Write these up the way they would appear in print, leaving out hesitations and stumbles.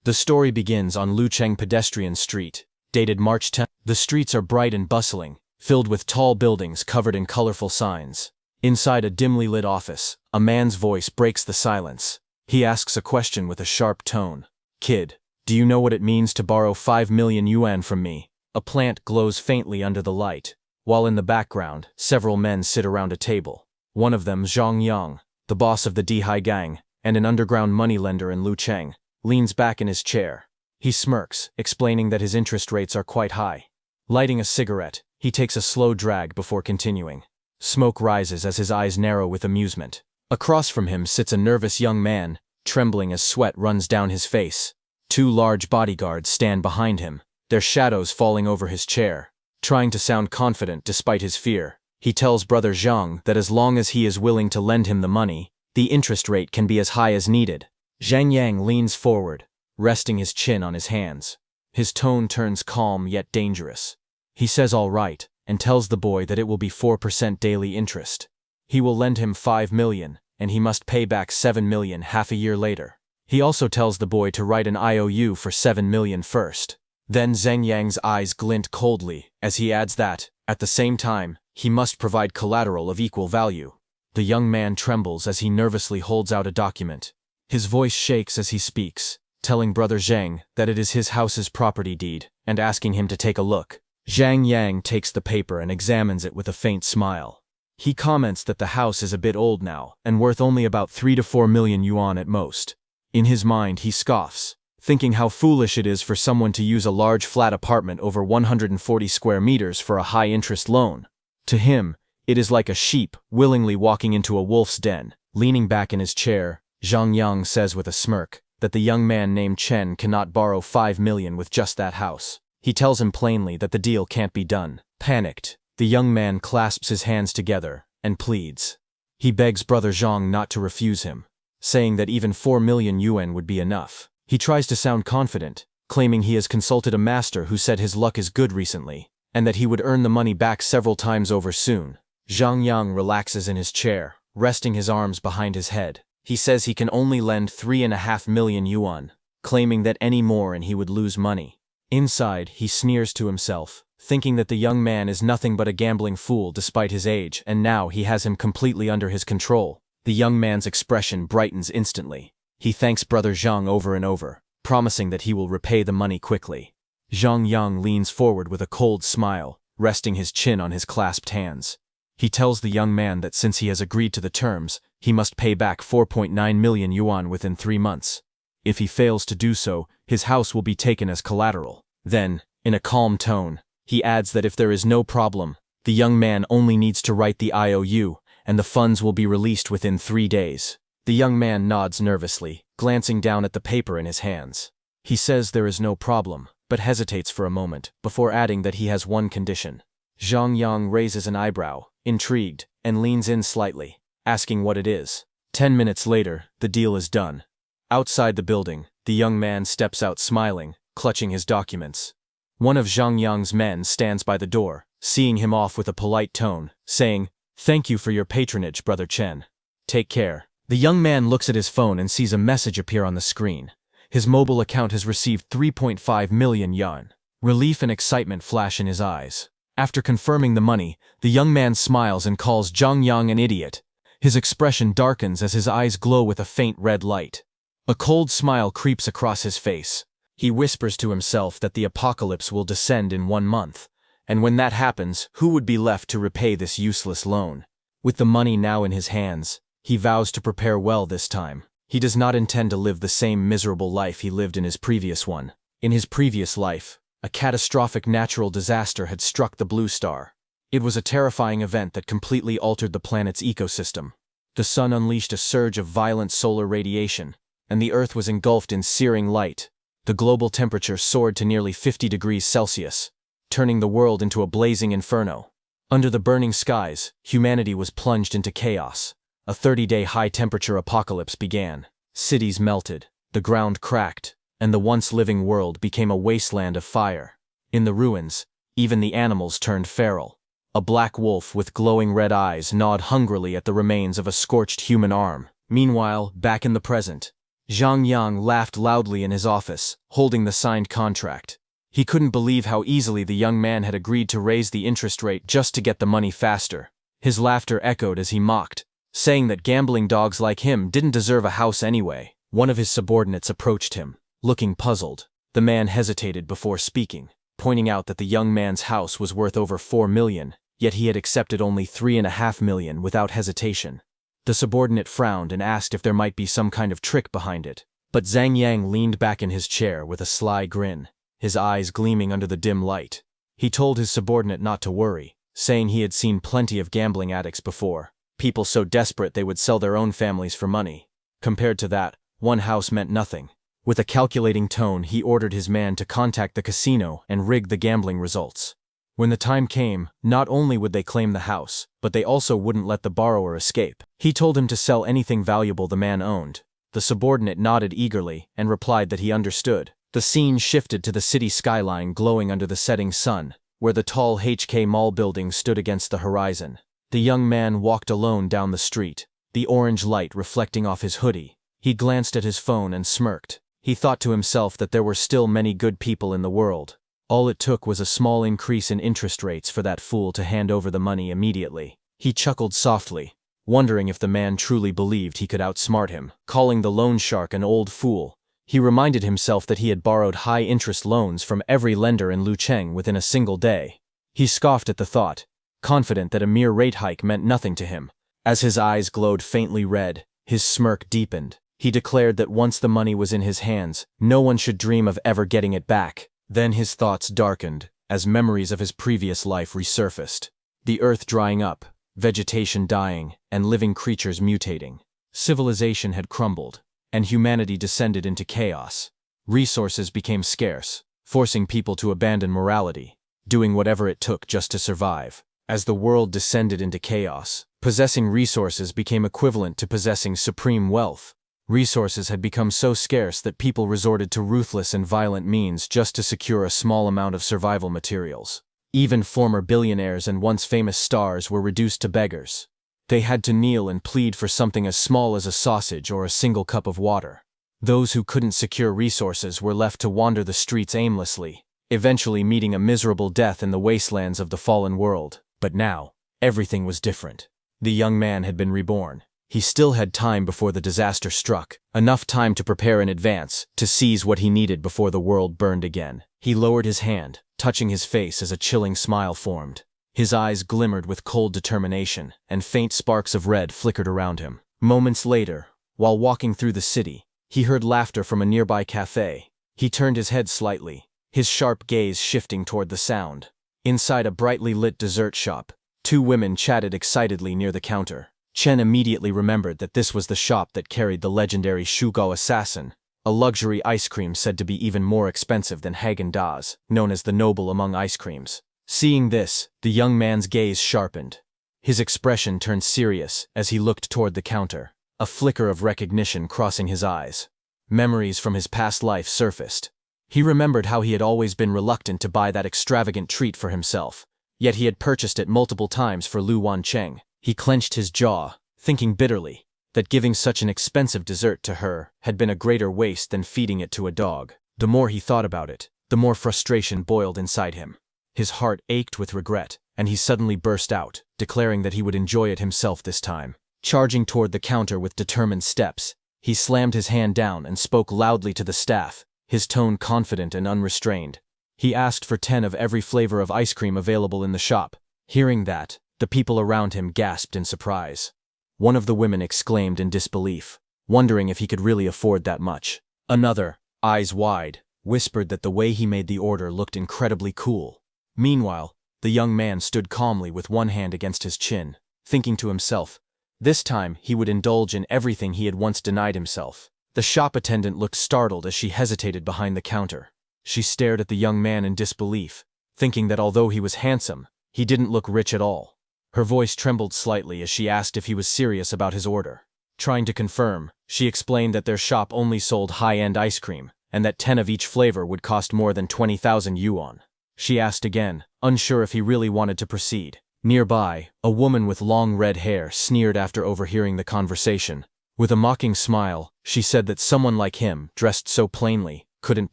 The story begins on Lucheng Pedestrian Street, dated March 10. The streets are bright and bustling, filled with tall buildings covered in colorful signs. Inside a dimly lit office, a man's voice breaks the silence. He asks a question with a sharp tone. "Kid, do you know what it means to borrow 5 million yuan from me?" A plant glows faintly under the light, while in the background, several men sit around a table. One of them, Zhang Yang, the boss of the Dihai gang, and an underground moneylender in Lucheng, leans back in his chair. He smirks, explaining that his interest rates are quite high. Lighting a cigarette, he takes a slow drag before continuing. Smoke rises as his eyes narrow with amusement. Across from him sits a nervous young man, trembling as sweat runs down his face. Two large bodyguards stand behind him, their shadows falling over his chair. Trying to sound confident despite his fear, he tells brother Zhang that as long as he is willing to lend him the money, the interest rate can be as high as needed. Zhang Yang leans forward, resting his chin on his hands. His tone turns calm yet dangerous. He says all right, and tells the boy that it will be 4% daily interest. He will lend him 5 million, and he must pay back 7 million half a year later. He also tells the boy to write an IOU for 7 million first. Then Zhang Yang's eyes glint coldly, as he adds that, at the same time, he must provide collateral of equal value. The young man trembles as he nervously holds out a document. His voice shakes as he speaks, telling brother Zhang that it is his house's property deed, and asking him to take a look. Zhang Yang takes the paper and examines it with a faint smile. He comments that the house is a bit old now, and worth only about 3 to 4 million yuan at most. In his mind, he scoffs, thinking how foolish it is for someone to use a large flat apartment over 140 square meters for a high-interest loan. To him, it is like a sheep willingly walking into a wolf's den. Leaning back in his chair, Zhang Yang says with a smirk that the young man named Chen cannot borrow 5 million with just that house. He tells him plainly that the deal can't be done. Panicked, the young man clasps his hands together and pleads. He begs brother Zhang not to refuse him, saying that even 4 million yuan would be enough. He tries to sound confident, claiming he has consulted a master who said his luck is good recently, and that he would earn the money back several times over soon. Zhang Yang relaxes in his chair, resting his arms behind his head. He says he can only lend 3.5 million yuan, claiming that any more and he would lose money. Inside, he sneers to himself, thinking that the young man is nothing but a gambling fool despite his age, and now he has him completely under his control. The young man's expression brightens instantly. He thanks brother Zhang over and over, promising that he will repay the money quickly. Zhang Yang leans forward with a cold smile, resting his chin on his clasped hands. He tells the young man that since he has agreed to the terms, he must pay back 4.9 million yuan within 3 months. If he fails to do so, his house will be taken as collateral. Then, in a calm tone, he adds that if there is no problem, the young man only needs to write the IOU, and the funds will be released within 3 days. The young man nods nervously, glancing down at the paper in his hands. He says there is no problem, but hesitates for a moment, before adding that he has one condition. Zhang Yang raises an eyebrow, intrigued, and leans in slightly, asking what it is. 10 minutes later, the deal is done. Outside the building, the young man steps out smiling, clutching his documents. One of Zhang Yang's men stands by the door, seeing him off with a polite tone, saying, "Thank you for your patronage, brother Chen. Take care." The young man looks at his phone and sees a message appear on the screen. His mobile account has received 3.5 million yuan. Relief and excitement flash in his eyes. After confirming the money, the young man smiles and calls Zhang Yang an idiot. His expression darkens as his eyes glow with a faint red light. A cold smile creeps across his face. He whispers to himself that the apocalypse will descend in 1 month, and when that happens, who would be left to repay this useless loan? With the money now in his hands, he vows to prepare well this time. He does not intend to live the same miserable life he lived in his previous one. In his previous life, a catastrophic natural disaster had struck the blue star. It was a terrifying event that completely altered the planet's ecosystem. The sun unleashed a surge of violent solar radiation, and the Earth was engulfed in searing light. The global temperature soared to nearly 50 degrees Celsius, turning the world into a blazing inferno. Under the burning skies, humanity was plunged into chaos. A 30-day high-temperature apocalypse began. Cities melted, the ground cracked, and the once living world became a wasteland of fire. In the ruins, even the animals turned feral. A black wolf with glowing red eyes gnawed hungrily at the remains of a scorched human arm. Meanwhile, back in the present, Zhang Yang laughed loudly in his office, holding the signed contract. He couldn't believe how easily the young man had agreed to raise the interest rate just to get the money faster. His laughter echoed as he mocked, saying that gambling dogs like him didn't deserve a house anyway. One of his subordinates approached him, looking puzzled. The man hesitated before speaking, pointing out that the young man's house was worth over 4 million, yet he had accepted only 3.5 million without hesitation. The subordinate frowned and asked if there might be some kind of trick behind it. But Zhang Yang leaned back in his chair with a sly grin, his eyes gleaming under the dim light. He told his subordinate not to worry, saying he had seen plenty of gambling addicts before, people so desperate they would sell their own families for money. Compared to that, one house meant nothing. With a calculating tone, he ordered his man to contact the casino and rig the gambling results. When the time came, not only would they claim the house, but they also wouldn't let the borrower escape. He told him to sell anything valuable the man owned. The subordinate nodded eagerly and replied that he understood. The scene shifted to the city skyline glowing under the setting sun, where the tall HK Mall building stood against the horizon. The young man walked alone down the street, the orange light reflecting off his hoodie. He glanced at his phone and smirked. He thought to himself that there were still many good people in the world. All it took was a small increase in interest rates for that fool to hand over the money immediately. He chuckled softly, wondering if the man truly believed he could outsmart him. Calling the loan shark an old fool, he reminded himself that he had borrowed high-interest loans from every lender in Lucheng within a single day. He scoffed at the thought, confident that a mere rate hike meant nothing to him. As his eyes glowed faintly red, his smirk deepened. He declared that once the money was in his hands, no one should dream of ever getting it back. Then his thoughts darkened, as memories of his previous life resurfaced. The earth drying up, vegetation dying, and living creatures mutating. Civilization had crumbled, and humanity descended into chaos. Resources became scarce, forcing people to abandon morality, doing whatever it took just to survive. As the world descended into chaos, possessing resources became equivalent to possessing supreme wealth. Resources had become so scarce that people resorted to ruthless and violent means just to secure a small amount of survival materials. Even former billionaires and once famous stars were reduced to beggars. They had to kneel and plead for something as small as a sausage or a single cup of water. Those who couldn't secure resources were left to wander the streets aimlessly, eventually meeting a miserable death in the wastelands of the fallen world. But now, everything was different. The young man had been reborn. He still had time before the disaster struck, enough time to prepare in advance, to seize what he needed before the world burned again. He lowered his hand, touching his face as a chilling smile formed. His eyes glimmered with cold determination, and faint sparks of red flickered around him. Moments later, while walking through the city, he heard laughter from a nearby cafe. He turned his head slightly, his sharp gaze shifting toward the sound. Inside a brightly lit dessert shop, two women chatted excitedly near the counter. Chen immediately remembered that this was the shop that carried the legendary Shugao assassin, a luxury ice cream said to be even more expensive than Haagen-Dazs, known as the noble among ice creams. Seeing this, the young man's gaze sharpened. His expression turned serious as he looked toward the counter, a flicker of recognition crossing his eyes. Memories from his past life surfaced. He remembered how he had always been reluctant to buy that extravagant treat for himself, yet he had purchased it multiple times for Lu Wanqing. He clenched his jaw, thinking bitterly that giving such an expensive dessert to her had been a greater waste than feeding it to a dog. The more he thought about it, the more frustration boiled inside him. His heart ached with regret, and he suddenly burst out, declaring that he would enjoy it himself this time. Charging toward the counter with determined steps, he slammed his hand down and spoke loudly to the staff, his tone confident and unrestrained. He asked for 10 of every flavor of ice cream available in the shop. Hearing that, the people around him gasped in surprise. One of the women exclaimed in disbelief, wondering if he could really afford that much. Another, eyes wide, whispered that the way he made the order looked incredibly cool. Meanwhile, the young man stood calmly with one hand against his chin, thinking to himself, this time he would indulge in everything he had once denied himself. The shop attendant looked startled as she hesitated behind the counter. She stared at the young man in disbelief, thinking that although he was handsome, he didn't look rich at all. Her voice trembled slightly as she asked if he was serious about his order. Trying to confirm, she explained that their shop only sold high-end ice cream, and that 10 of each flavor would cost more than 20,000 yuan. She asked again, unsure if he really wanted to proceed. Nearby, a woman with long red hair sneered after overhearing the conversation. With a mocking smile, she said that someone like him, dressed so plainly, couldn't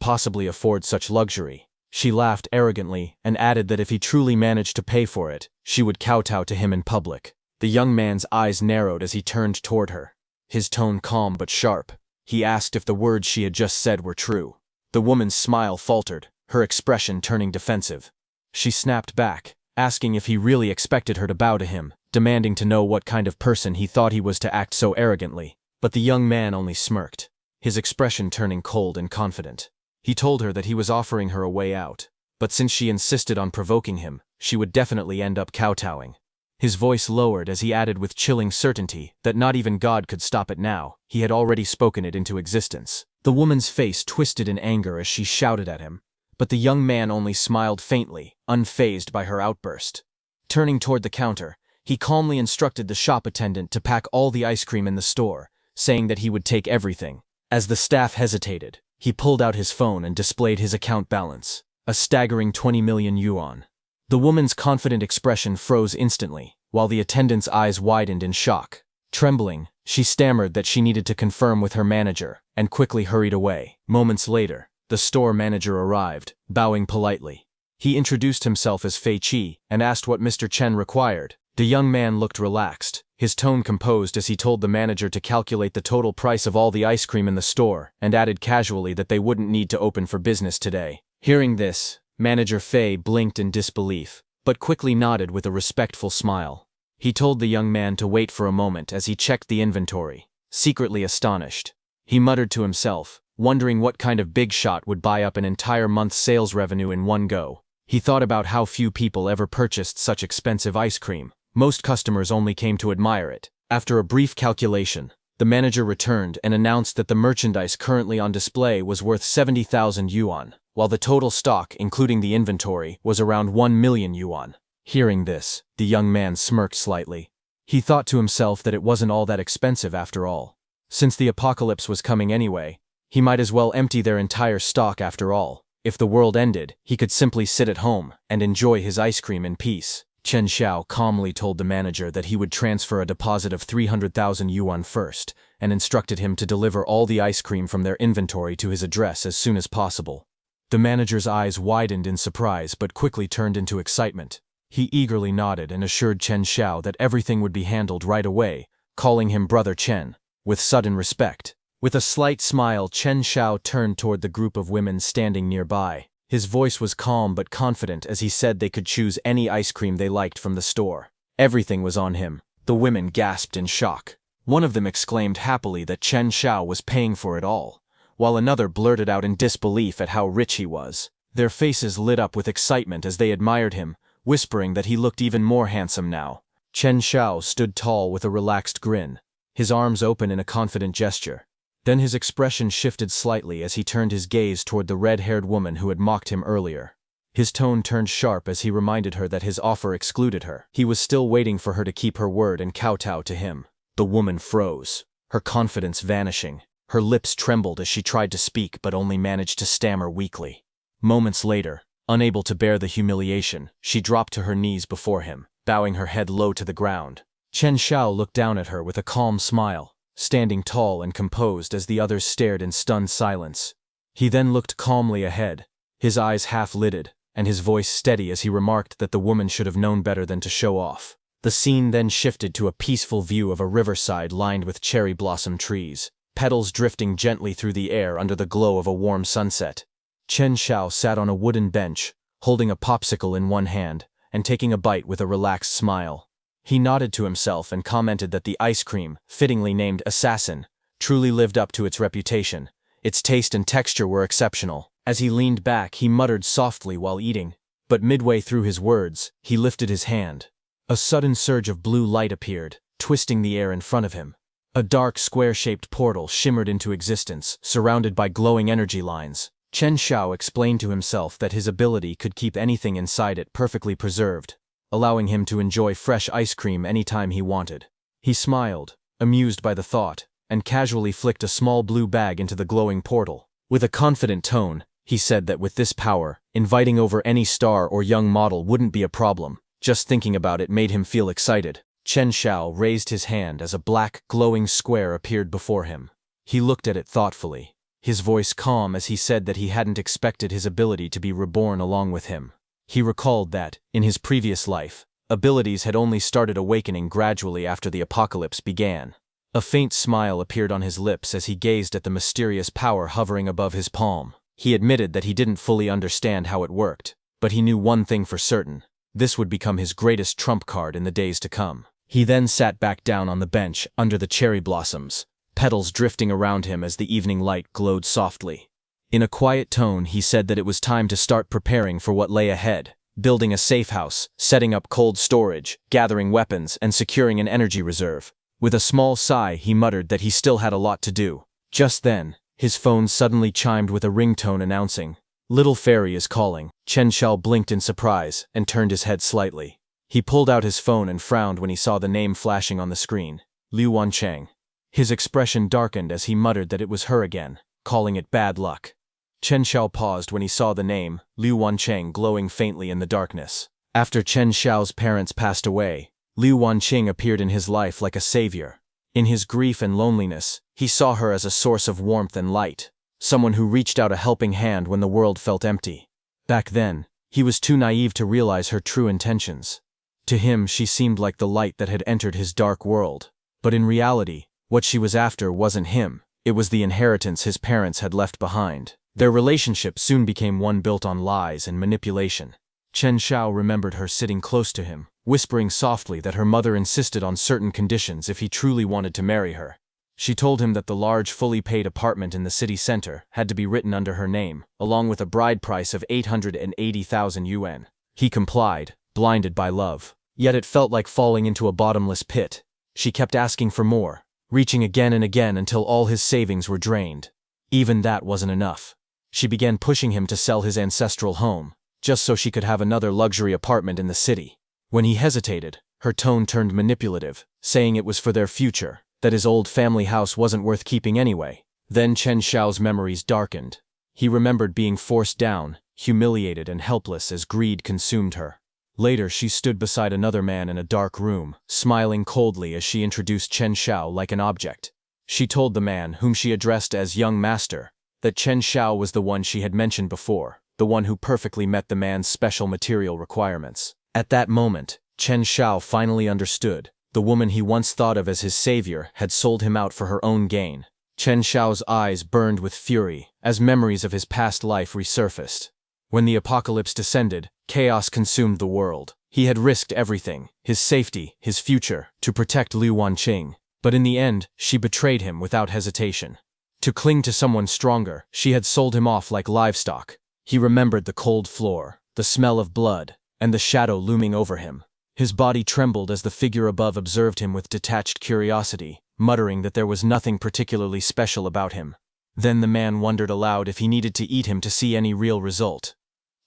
possibly afford such luxury. She laughed arrogantly and added that if he truly managed to pay for it, she would kowtow to him in public. The young man's eyes narrowed as he turned toward her. His tone calm but sharp. He asked if the words she had just said were true. The woman's smile faltered, her expression turning defensive. She snapped back, asking if he really expected her to bow to him, demanding to know what kind of person he thought he was to act so arrogantly. But the young man only smirked, his expression turning cold and confident. He told her that he was offering her a way out, but since she insisted on provoking him, she would definitely end up kowtowing. His voice lowered as he added with chilling certainty that not even God could stop it now, he had already spoken it into existence. The woman's face twisted in anger as she shouted at him, but the young man only smiled faintly, unfazed by her outburst. Turning toward the counter, he calmly instructed the shop attendant to pack all the ice cream in the store, saying that he would take everything. As the staff hesitated, he pulled out his phone and displayed his account balance, a staggering 20 million yuan. The woman's confident expression froze instantly, while the attendant's eyes widened in shock. Trembling, she stammered that she needed to confirm with her manager, and quickly hurried away. Moments later, the store manager arrived, bowing politely. He introduced himself as Fei Qi and asked what Mr. Chen required. The young man looked relaxed, his tone composed as he told the manager to calculate the total price of all the ice cream in the store and added casually that they wouldn't need to open for business today. Hearing this, Manager Fei blinked in disbelief, but quickly nodded with a respectful smile. He told the young man to wait for a moment as he checked the inventory, secretly astonished. He muttered to himself, wondering what kind of big shot would buy up an entire month's sales revenue in one go. He thought about how few people ever purchased such expensive ice cream. Most customers only came to admire it. After a brief calculation, the manager returned and announced that the merchandise currently on display was worth 70,000 yuan, while the total stock, including the inventory, was around 1 million yuan. Hearing this, the young man smirked slightly. He thought to himself that it wasn't all that expensive after all. Since the apocalypse was coming anyway, he might as well empty their entire stock after all. If the world ended, he could simply sit at home and enjoy his ice cream in peace. Chen Xiao calmly told the manager that he would transfer a deposit of 300,000 yuan first, and instructed him to deliver all the ice cream from their inventory to his address as soon as possible. The manager's eyes widened in surprise but quickly turned into excitement. He eagerly nodded and assured Chen Xiao that everything would be handled right away, calling him Brother Chen, with sudden respect. With a slight smile, Chen Xiao turned toward the group of women standing nearby. His voice was calm but confident as he said they could choose any ice cream they liked from the store. Everything was on him. The women gasped in shock. One of them exclaimed happily that Chen Xiao was paying for it all, while another blurted out in disbelief at how rich he was. Their faces lit up with excitement as they admired him, whispering that he looked even more handsome now. Chen Xiao stood tall with a relaxed grin, his arms open in a confident gesture. Then his expression shifted slightly as he turned his gaze toward the red-haired woman who had mocked him earlier. His tone turned sharp as he reminded her that his offer excluded her. He was still waiting for her to keep her word and kowtow to him. The woman froze, her confidence vanishing. Her lips trembled as she tried to speak but only managed to stammer weakly. Moments later, unable to bear the humiliation, she dropped to her knees before him, bowing her head low to the ground. Chen Xiao looked down at her with a calm smile, standing tall and composed as the others stared in stunned silence. He then looked calmly ahead, his eyes half-lidded, and his voice steady as he remarked that the woman should have known better than to show off. The scene then shifted to a peaceful view of a riverside lined with cherry blossom trees, petals drifting gently through the air under the glow of a warm sunset. Chen Xiao sat on a wooden bench, holding a popsicle in one hand, and taking a bite with a relaxed smile. He nodded to himself and commented that the ice cream, fittingly named Assassin, truly lived up to its reputation. Its taste and texture were exceptional. As he leaned back, he muttered softly while eating, but midway through his words, he lifted his hand. A sudden surge of blue light appeared, twisting the air in front of him. A dark, square-shaped portal shimmered into existence, surrounded by glowing energy lines. Chen Xiao explained to himself that his ability could keep anything inside it perfectly preserved, allowing him to enjoy fresh ice cream anytime he wanted. He smiled, amused by the thought, and casually flicked a small blue bag into the glowing portal. With a confident tone, he said that with this power, inviting over any star or young model wouldn't be a problem. Just thinking about it made him feel excited. Chen Xiao raised his hand as a black, glowing square appeared before him. He looked at it thoughtfully, his voice calm as he said that he hadn't expected his ability to be reborn along with him. He recalled that, in his previous life, abilities had only started awakening gradually after the apocalypse began. A faint smile appeared on his lips as he gazed at the mysterious power hovering above his palm. He admitted that he didn't fully understand how it worked, but he knew one thing for certain: this would become his greatest trump card in the days to come. He then sat back down on the bench under the cherry blossoms, petals drifting around him as the evening light glowed softly. In a quiet tone, he said that it was time to start preparing for what lay ahead, building a safe house, setting up cold storage, gathering weapons, and securing an energy reserve. With a small sigh, he muttered that he still had a lot to do. Just then, his phone suddenly chimed with a ringtone announcing, "Little Fairy is calling." Chen Xiao blinked in surprise and turned his head slightly. He pulled out his phone and frowned when he saw the name flashing on the screen, Lu Wanqing. His expression darkened as he muttered that it was her again, calling it bad luck. Chen Xiao paused when he saw the name, Lu Wanqing, glowing faintly in the darkness. After Chen Xiao's parents passed away, Lu Wanqing appeared in his life like a savior. In his grief and loneliness, he saw her as a source of warmth and light, someone who reached out a helping hand when the world felt empty. Back then, he was too naive to realize her true intentions. To him, she seemed like the light that had entered his dark world. But in reality, what she was after wasn't him, it was the inheritance his parents had left behind. Their relationship soon became one built on lies and manipulation. Chen Xiao remembered her sitting close to him, whispering softly that her mother insisted on certain conditions if he truly wanted to marry her. She told him that the large, fully paid apartment in the city center had to be written under her name, along with a bride price of 880,000 yuan. He complied, blinded by love. Yet it felt like falling into a bottomless pit. She kept asking for more, reaching again and again until all his savings were drained. Even that wasn't enough. She began pushing him to sell his ancestral home, just so she could have another luxury apartment in the city. When he hesitated, her tone turned manipulative, saying it was for their future, that his old family house wasn't worth keeping anyway. Then Chen Xiao's memories darkened. He remembered being forced down, humiliated and helpless as greed consumed her. Later, she stood beside another man in a dark room, smiling coldly as she introduced Chen Xiao like an object. She told the man, whom she addressed as young master, that Chen Xiao was the one she had mentioned before, the one who perfectly met the man's special material requirements. At that moment, Chen Xiao finally understood. The woman he once thought of as his savior had sold him out for her own gain. Chen Xiao's eyes burned with fury as memories of his past life resurfaced. When the apocalypse descended, chaos consumed the world. He had risked everything, his safety, his future, to protect Lu Wanqing. But in the end, she betrayed him without hesitation. To cling to someone stronger, she had sold him off like livestock. He remembered the cold floor, the smell of blood, and the shadow looming over him. His body trembled as the figure above observed him with detached curiosity, muttering that there was nothing particularly special about him. Then the man wondered aloud if he needed to eat him to see any real result.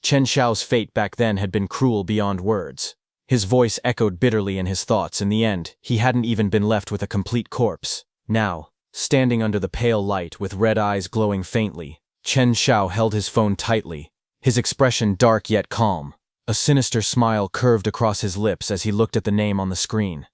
Chen Xiao's fate back then had been cruel beyond words. His voice echoed bitterly in his thoughts. In the end, he hadn't even been left with a complete corpse. Now, standing under the pale light with red eyes glowing faintly, Chen Xiao held his phone tightly, his expression dark yet calm. A sinister smile curved across his lips as he looked at the name on the screen.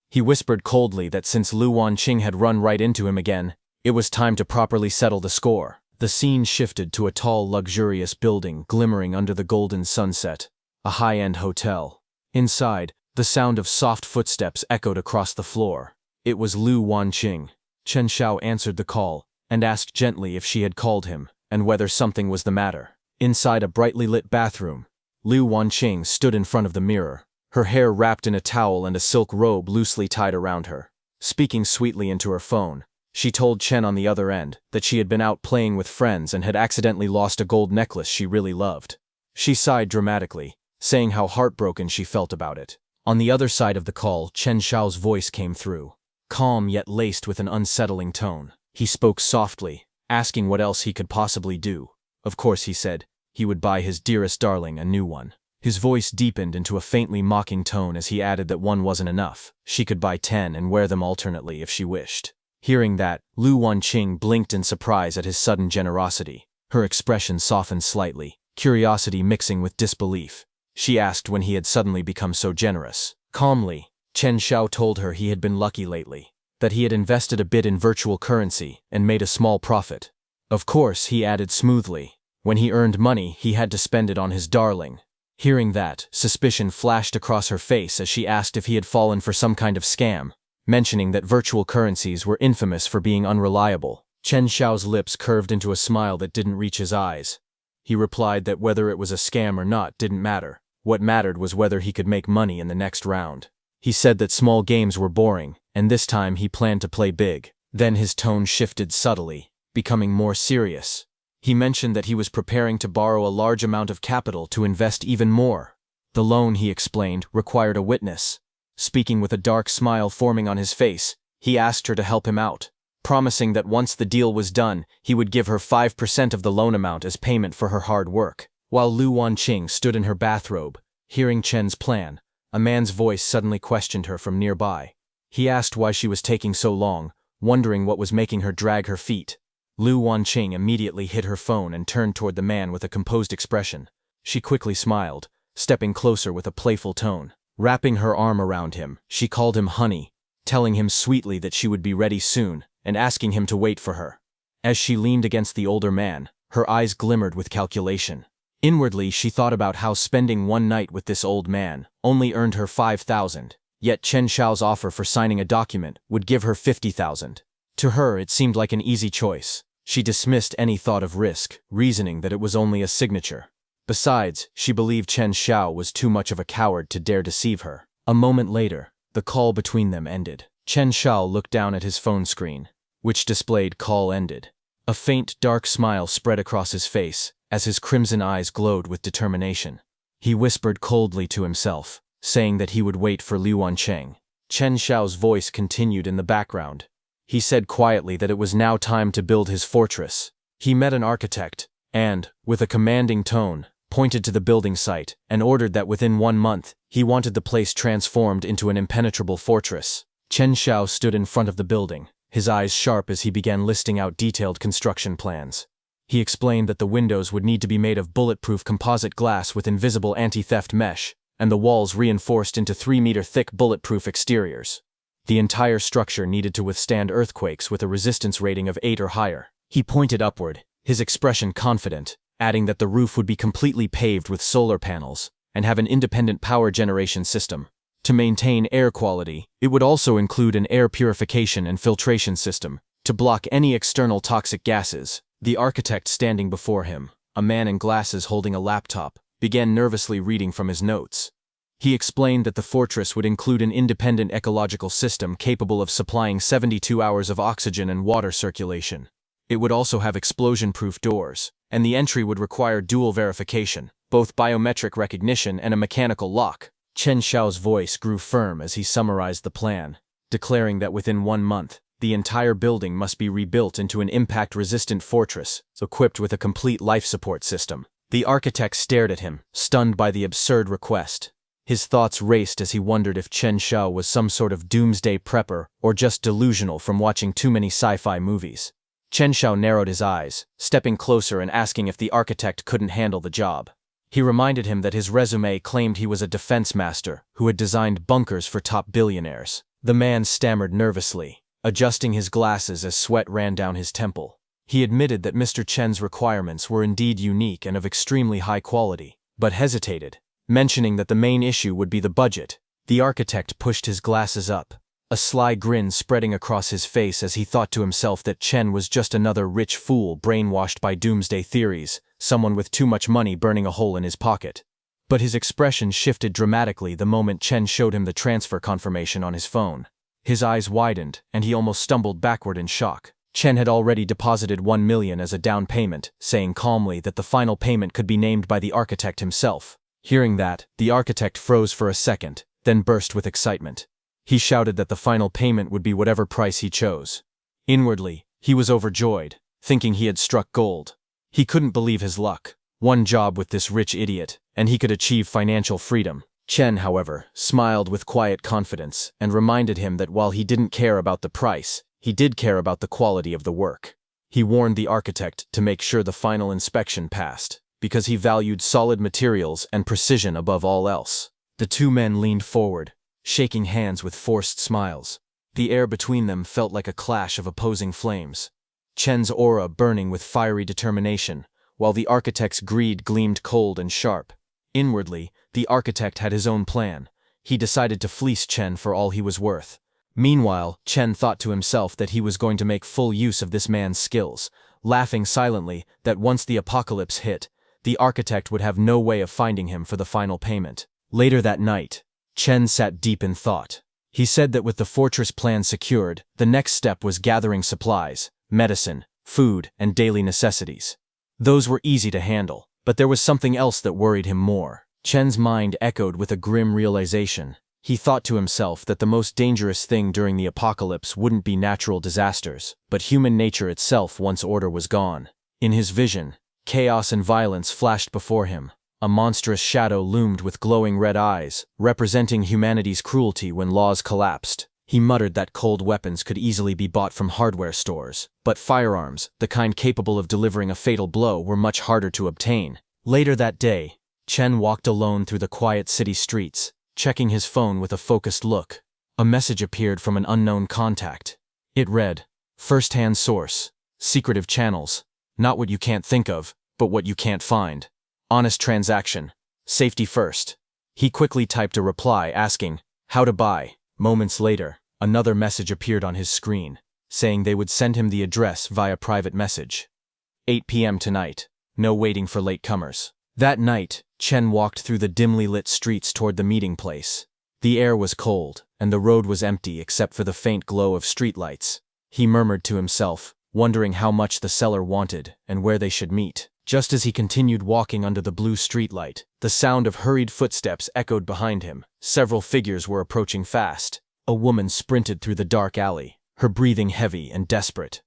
He whispered coldly that since Lu Wanqing had run right into him again, it was time to properly settle the score. The scene shifted to a tall, luxurious building glimmering under the golden sunset, a high-end hotel. Inside, the sound of soft footsteps echoed across the floor. It was Lu Wanqing. Chen Xiao answered the call and asked gently if she had called him and whether something was the matter. Inside a brightly lit bathroom, Lu Wanqing stood in front of the mirror, her hair wrapped in a towel and a silk robe loosely tied around her. Speaking sweetly into her phone, she told Chen on the other end that she had been out playing with friends and had accidentally lost a gold necklace she really loved. She sighed dramatically, saying how heartbroken she felt about it. On the other side of the call, Chen Xiao's voice came through, calm yet laced with an unsettling tone. He spoke softly, asking what else he could possibly do. Of course, he said, he would buy his dearest darling a new one. His voice deepened into a faintly mocking tone as he added that one wasn't enough. She could buy 10 and wear them alternately if she wished. Hearing that, Lu Wanqing blinked in surprise at his sudden generosity. Her expression softened slightly, curiosity mixing with disbelief. She asked when he had suddenly become so generous. Calmly, Chen Xiao told her he had been lucky lately, that he had invested a bit in virtual currency and made a small profit. Of course, he added smoothly, when he earned money, he had to spend it on his darling. Hearing that, suspicion flashed across her face as she asked if he had fallen for some kind of scam, mentioning that virtual currencies were infamous for being unreliable. Chen Xiao's lips curved into a smile that didn't reach his eyes. He replied that whether it was a scam or not didn't matter. What mattered was whether he could make money in the next round. He said that small games were boring, and this time he planned to play big. Then his tone shifted subtly, becoming more serious. He mentioned that he was preparing to borrow a large amount of capital to invest even more. The loan, he explained, required a witness. Speaking with a dark smile forming on his face, he asked her to help him out, promising that once the deal was done, he would give her 5% of the loan amount as payment for her hard work. While Lu Wanqing stood in her bathrobe, hearing Chen's plan, a man's voice suddenly questioned her from nearby. He asked why she was taking so long, wondering what was making her drag her feet. Lu Wanqing immediately hid her phone and turned toward the man with a composed expression. She quickly smiled, stepping closer with a playful tone. Wrapping her arm around him, she called him honey, telling him sweetly that she would be ready soon, and asking him to wait for her. As she leaned against the older man, her eyes glimmered with calculation. Inwardly, she thought about how spending one night with this old man only earned her 5,000, yet Chen Xiao's offer for signing a document would give her 50,000. To her, it seemed like an easy choice. She dismissed any thought of risk, reasoning that it was only a signature. Besides, she believed Chen Xiao was too much of a coward to dare deceive her. A moment later, the call between them ended. Chen Xiao looked down at his phone screen, which displayed call ended. A faint, dark smile spread across his face, as his crimson eyes glowed with determination. He whispered coldly to himself, saying that he would wait for Lu Wanqing. Chen Xiao's voice continued in the background. He said quietly that it was now time to build his fortress. He met an architect, and, with a commanding tone, pointed to the building site and ordered that within 1 month, he wanted the place transformed into an impenetrable fortress. Chen Xiao stood in front of the building, his eyes sharp as he began listing out detailed construction plans. He explained that the windows would need to be made of bulletproof composite glass with invisible anti-theft mesh, and the walls reinforced into 3-meter-thick bulletproof exteriors. The entire structure needed to withstand earthquakes with a resistance rating of 8 or higher. He pointed upward, his expression confident, adding that the roof would be completely paved with solar panels and have an independent power generation system. To maintain air quality, it would also include an air purification and filtration system to block any external toxic gases. The architect standing before him, a man in glasses holding a laptop, began nervously reading from his notes. He explained that the fortress would include an independent ecological system capable of supplying 72 hours of oxygen and water circulation. It would also have explosion-proof doors, and the entry would require dual verification, both biometric recognition and a mechanical lock. Chen Xiao's voice grew firm as he summarized the plan, declaring that within 1 month, the entire building must be rebuilt into an impact-resistant fortress, equipped with a complete life support system. The architect stared at him, stunned by the absurd request. His thoughts raced as he wondered if Chen Xiao was some sort of doomsday prepper or just delusional from watching too many sci-fi movies. Chen Xiao narrowed his eyes, stepping closer and asking if the architect couldn't handle the job. He reminded him that his resume claimed he was a defense master who had designed bunkers for top billionaires. The man stammered nervously, adjusting his glasses as sweat ran down his temple. He admitted that Mr. Chen's requirements were indeed unique and of extremely high quality, but hesitated, mentioning that the main issue would be the budget. The architect pushed his glasses up, a sly grin spreading across his face as he thought to himself that Chen was just another rich fool brainwashed by doomsday theories, someone with too much money burning a hole in his pocket. But his expression shifted dramatically the moment Chen showed him the transfer confirmation on his phone. His eyes widened, and he almost stumbled backward in shock. Chen had already deposited 1 million as a down payment, saying calmly that the final payment could be named by the architect himself. Hearing that, the architect froze for a second, then burst with excitement. He shouted that the final payment would be whatever price he chose. Inwardly, he was overjoyed, thinking he had struck gold. He couldn't believe his luck. 1 job with this rich idiot, and he could achieve financial freedom. Chen, however, smiled with quiet confidence and reminded him that while he didn't care about the price, he did care about the quality of the work. He warned the architect to make sure the final inspection passed, because he valued solid materials and precision above all else. The 2 men leaned forward, shaking hands with forced smiles. The air between them felt like a clash of opposing flames. Chen's aura burning with fiery determination, while the architect's greed gleamed cold and sharp. Inwardly, the architect had his own plan. He decided to fleece Chen for all he was worth. Meanwhile, Chen thought to himself that he was going to make full use of this man's skills, laughing silently that once the apocalypse hit, the architect would have no way of finding him for the final payment. Later that night, Chen sat deep in thought. He said that with the fortress plan secured, the next step was gathering supplies, medicine, food, and daily necessities. Those were easy to handle, but there was something else that worried him more. Chen's mind echoed with a grim realization. He thought to himself that the most dangerous thing during the apocalypse wouldn't be natural disasters, but human nature itself once order was gone. In his vision, chaos and violence flashed before him. A monstrous shadow loomed with glowing red eyes, representing humanity's cruelty when laws collapsed. He muttered that cold weapons could easily be bought from hardware stores, but firearms, the kind capable of delivering a fatal blow, were much harder to obtain. Later that day, Chen walked alone through the quiet city streets, checking his phone with a focused look. A message appeared from an unknown contact. It read, "First-hand source, secretive channels, not what you can't think of, but what you can't find. Honest transaction, safety first." He quickly typed a reply asking, "How to buy?" Moments later, another message appeared on his screen, saying they would send him the address via private message. 8 p.m. tonight, no waiting for latecomers. That night, Chen walked through the dimly lit streets toward the meeting place. The air was cold, and the road was empty except for the faint glow of streetlights. He murmured to himself, wondering how much the seller wanted and where they should meet. Just as he continued walking under the blue streetlight, the sound of hurried footsteps echoed behind him. Several figures were approaching fast. A woman sprinted through the dark alley, her breathing heavy and desperate.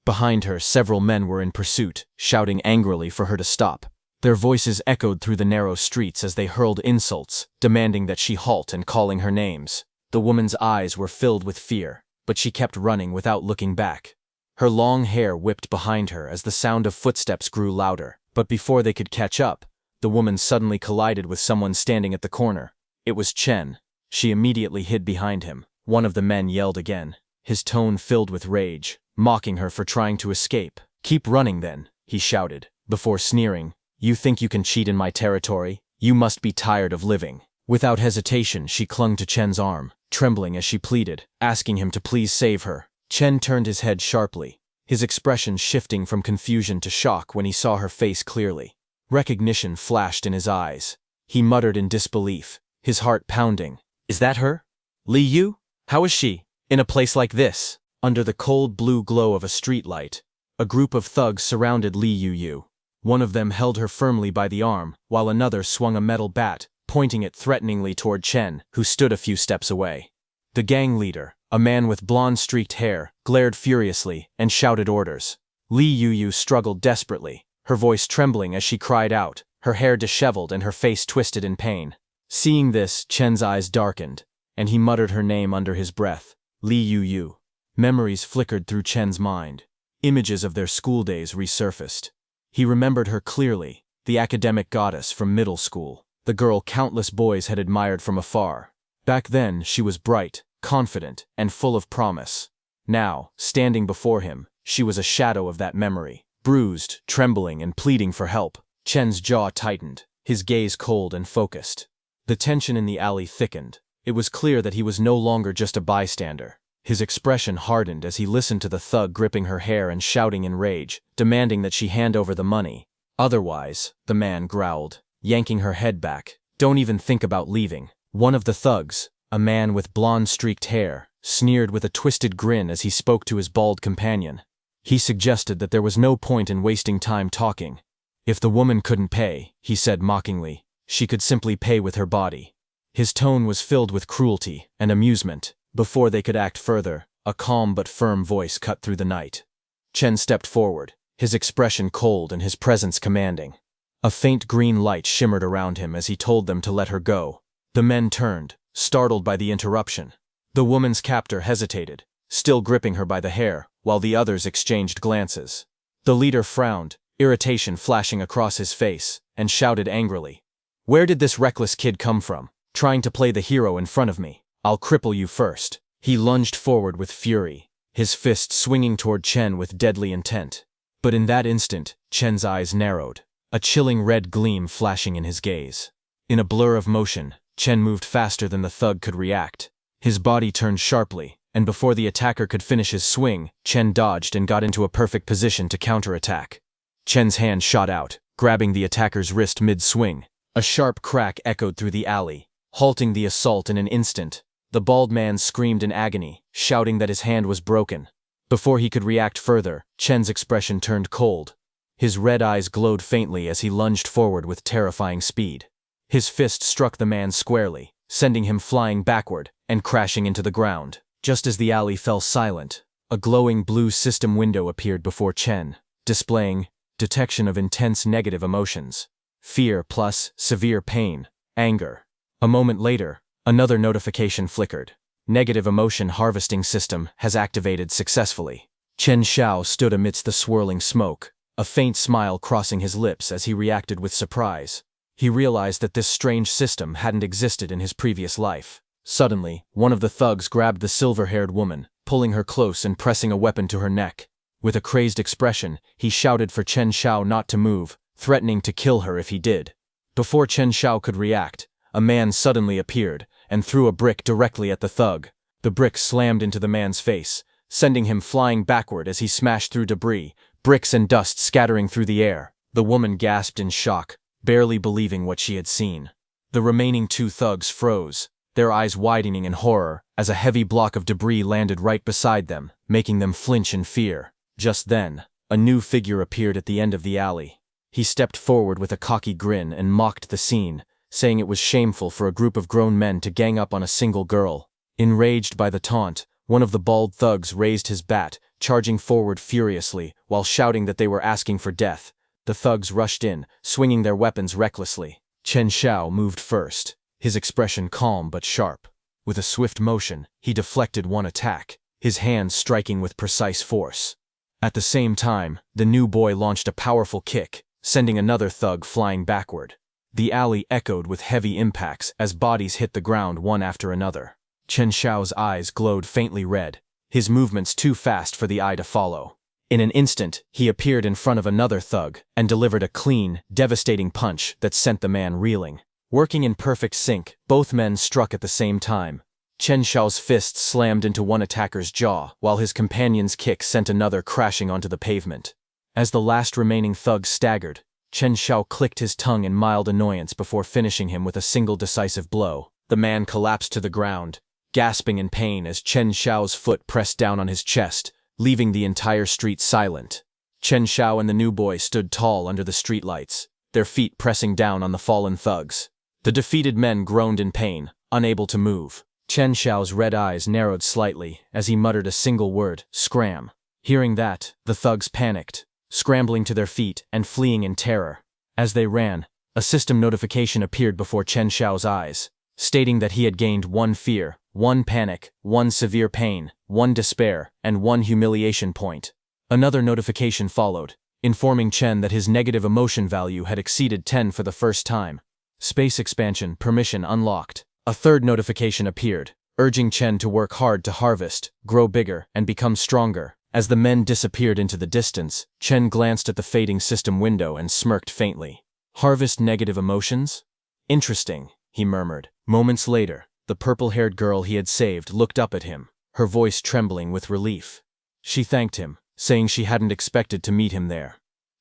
Behind her, several men were in pursuit, shouting angrily for her to stop. Their voices echoed through the narrow streets as they hurled insults, demanding that she halt and calling her names. The woman's eyes were filled with fear, but she kept running without looking back. Her long hair whipped behind her as the sound of footsteps grew louder, but before they could catch up, the woman suddenly collided with someone standing at the corner. It was Chen. She immediately hid behind him. One of the men yelled again, his tone filled with rage, mocking her for trying to escape. "Keep running then," he shouted, before sneering, "You think you can cheat in my territory? You must be tired of living." Without hesitation, she clung to Chen's arm, trembling as she pleaded, asking him to please save her. Chen turned his head sharply, his expression shifting from confusion to shock when he saw her face clearly. Recognition flashed in his eyes. He muttered in disbelief, his heart pounding. "Is that her? Li Yu? How is she? In a place like this?" Under the cold blue glow of a streetlight, a group of thugs surrounded Li Yu. One of them held her firmly by the arm, while another swung a metal bat, pointing it threateningly toward Chen, who stood a few steps away. The gang leader, a man with blonde-streaked hair, glared furiously and shouted orders. Li Yu struggled desperately, her voice trembling as she cried out, her hair disheveled and her face twisted in pain. Seeing this, Chen's eyes darkened, and he muttered her name under his breath, Li Yu. Memories flickered through Chen's mind. Images of their school days resurfaced. He remembered her clearly, the academic goddess from middle school, the girl countless boys had admired from afar. Back then, she was bright, confident, and full of promise. Now, standing before him, she was a shadow of that memory, bruised, trembling, and pleading for help. Chen's jaw tightened, his gaze cold and focused. The tension in the alley thickened. It was clear that he was no longer just a bystander. His expression hardened as he listened to the thug gripping her hair and shouting in rage, demanding that she hand over the money. "Otherwise," the man growled, yanking her head back, "don't even think about leaving." One of the thugs, a man with blonde-streaked hair, sneered with a twisted grin as he spoke to his bald companion. He suggested that there was no point in wasting time talking. If the woman couldn't pay, he said mockingly, she could simply pay with her body. His tone was filled with cruelty and amusement. Before they could act further, a calm but firm voice cut through the night. Chen stepped forward, his expression cold and his presence commanding. A faint green light shimmered around him as he told them to let her go. The men turned, startled by the interruption. The woman's captor hesitated, still gripping her by the hair, while the others exchanged glances. The leader frowned, irritation flashing across his face, and shouted angrily, "Where did this reckless kid come from, trying to play the hero in front of me? I'll cripple you first. He lunged forward with fury, his fist swinging toward Chen with deadly intent. But in that instant, Chen's eyes narrowed, a chilling red gleam flashing in his gaze. In a blur of motion, Chen moved faster than the thug could react. His body turned sharply, and before the attacker could finish his swing, Chen dodged and got into a perfect position to counterattack. Chen's hand shot out, grabbing the attacker's wrist mid-swing. A sharp crack echoed through the alley, halting the assault in an instant. The bald man screamed in agony, shouting that his hand was broken. Before he could react further, Chen's expression turned cold. His red eyes glowed faintly as he lunged forward with terrifying speed. His fist struck the man squarely, sending him flying backward and crashing into the ground. Just as the alley fell silent, a glowing blue system window appeared before Chen, displaying detection of intense negative emotions. Fear plus severe pain, anger. A moment later, another notification flickered. Negative emotion harvesting system has activated successfully. Chen Xiao stood amidst the swirling smoke, a faint smile crossing his lips as he reacted with surprise. He realized that this strange system hadn't existed in his previous life. Suddenly, one of the thugs grabbed the silver-haired woman, pulling her close and pressing a weapon to her neck. With a crazed expression, he shouted for Chen Xiao not to move, threatening to kill her if he did. Before Chen Xiao could react, a man suddenly appeared and threw a brick directly at the thug. The brick slammed into the man's face, sending him flying backward as he smashed through debris, bricks and dust scattering through the air. The woman gasped in shock, barely believing what she had seen. The remaining two thugs froze, their eyes widening in horror as a heavy block of debris landed right beside them, making them flinch in fear. Just then, a new figure appeared at the end of the alley. He stepped forward with a cocky grin and mocked the scene, saying it was shameful for a group of grown men to gang up on a single girl. Enraged by the taunt, one of the bald thugs raised his bat, charging forward furiously while shouting that they were asking for death. The thugs rushed in, swinging their weapons recklessly. Chen Xiao moved first, his expression calm but sharp. With a swift motion, he deflected one attack, his hands striking with precise force. At the same time, the new boy launched a powerful kick, sending another thug flying backward. The alley echoed with heavy impacts as bodies hit the ground one after another. Chen Xiao's eyes glowed faintly red, his movements too fast for the eye to follow. In an instant, he appeared in front of another thug and delivered a clean, devastating punch that sent the man reeling. Working in perfect sync, both men struck at the same time. Chen Xiao's fist slammed into one attacker's jaw, while his companion's kick sent another crashing onto the pavement. As the last remaining thug staggered, Chen Xiao clicked his tongue in mild annoyance before finishing him with a single decisive blow. The man collapsed to the ground, gasping in pain as Chen Xiao's foot pressed down on his chest, leaving the entire street silent. Chen Xiao and the new boy stood tall under the streetlights, their feet pressing down on the fallen thugs. The defeated men groaned in pain, unable to move. Chen Xiao's red eyes narrowed slightly as he muttered a single word, "Scram." Hearing that, the thugs panicked, scrambling to their feet and fleeing in terror. As they ran, a system notification appeared before Chen Xiao's eyes, stating that he had gained 1 fear, 1 panic, 1 severe pain, 1 despair, and 1 humiliation point. Another notification followed, informing Chen that his negative emotion value had exceeded 10 for the first time. Space expansion permission unlocked. A third notification appeared, urging Chen to work hard to harvest, grow bigger, and become stronger. As the men disappeared into the distance, Chen glanced at the fading system window and smirked faintly. Harvest negative emotions? Interesting, he murmured. Moments later, the purple-haired girl he had saved looked up at him, her voice trembling with relief. She thanked him, saying she hadn't expected to meet him there.